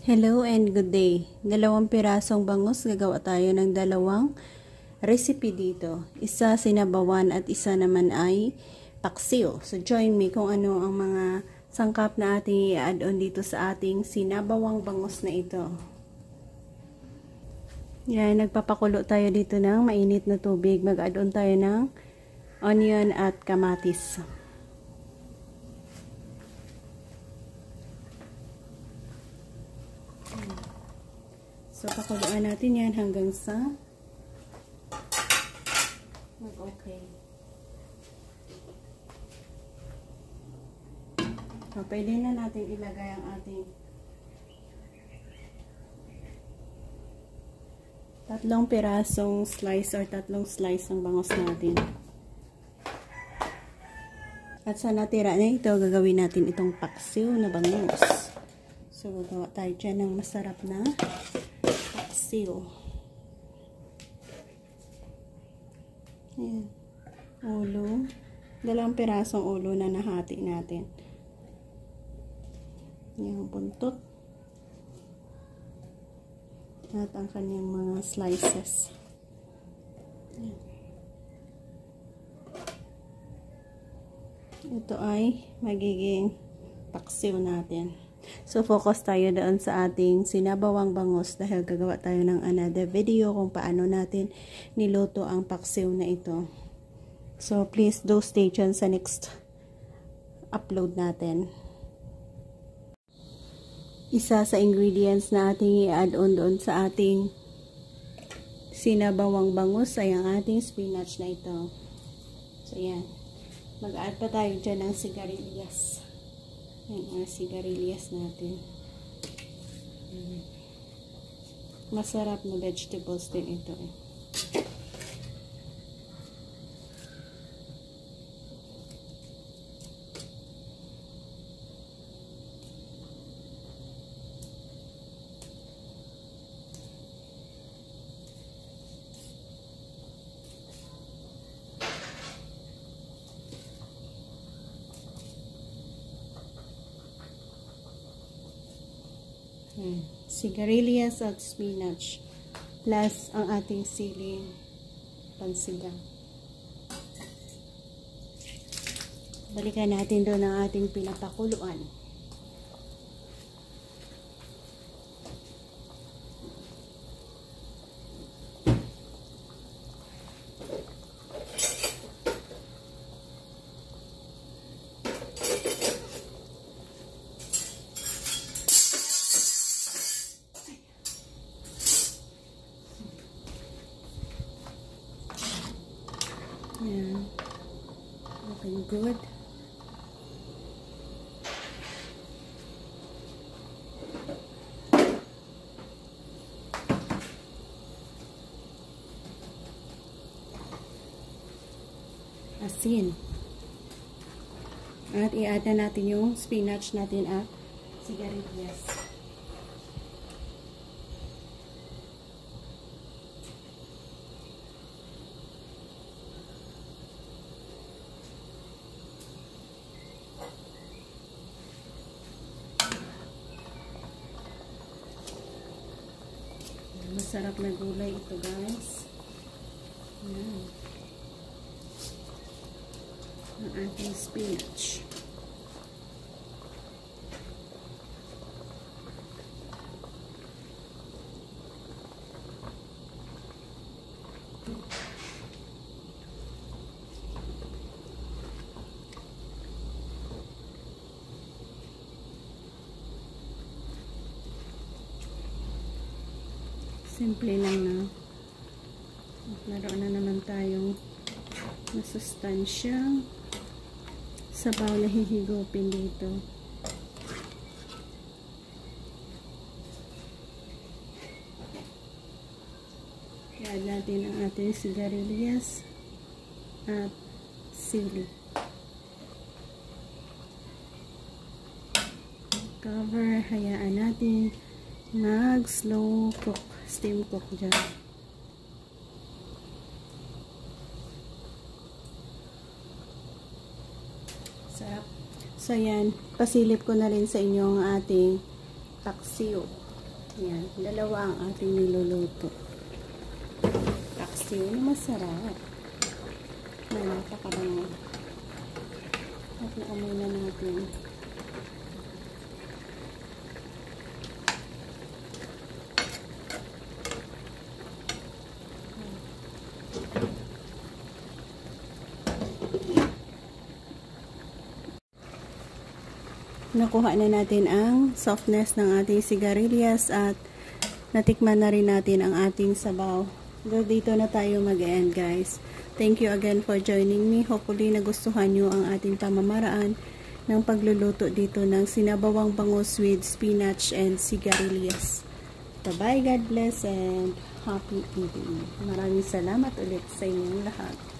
Hello and good day. 2 pirasong bangus, gagawa tayo ng 2 recipe dito. Isa sinabawan at isa naman ay paksiw. So join me kung ano ang mga sangkap na ating i-add on dito sa ating sinabawang bangus na ito. Yan, nagpapakulo tayo dito ng mainit na tubig. Mag-add on tayo ng onion at kamatis. So, pakuluan natin yan hanggang sa mag-okay. So, pwede na natin ilagay ang ating 3 pirasong slice or 3 slice ng bangus natin. At sa natira na ito, gagawin natin itong paksiw na bangus. So, gagawa tayo dyan ng masarap na paksiw. Ayan. Ulo. 2 pirasong ulo na nahati natin. Yung buntot. At ang kanyang mga slices. Ayan. Ito ay magiging paksiw natin. So, focus tayo doon sa ating sinabawang bangus dahil gagawa tayo ng another video kung paano natin niluto ang paksiw na ito. So, please do stay tuned sa next upload natin. Isa sa ingredients na ating i-add on doon sa ating sinabawang bangus ay ang ating spinach na ito. So, yan. Mag-add pa tayo dyan ng sigarilyas. Yan ang sigarilyas natin. Masarap na vegetables din ito. Sigarilyas at spinach plus ang ating siling pansigang. Balikan natin doon ang ating pinapakuluan. Yan. Looking good. Asin. At i-add na natin yung spinach natin at sigarilyas. Masarap na gulay ito, guys. Ayan. Ang ating spinach. Simple lang na. Naroon na naman tayong masustansyang sabaw na hihigupin dito. I-add natin ang ating sigarilyas at sili. Cover, hayaan natin mag-slow cook, steam cook dyan. Sarap. So, yan. Pasilip ko na rin sa inyo ang ating paksiw. Yan, dalawa ang ating niluluto. Paksiw na masarap. Napakabango. At naamoy na natin. Nakuha na natin ang softness ng ating sigarilyas at natikman na rin natin ang ating sabaw. Dito na tayo mag-end, guys. Thank you again for joining me. Hopefully nagustuhan nyo ang ating pamamaraan ng pagluluto dito ng sinabawang bangus with spinach and sigarilyas. Bye-bye, God bless and happy eating. Maraming salamat ulit sa inyong lahat.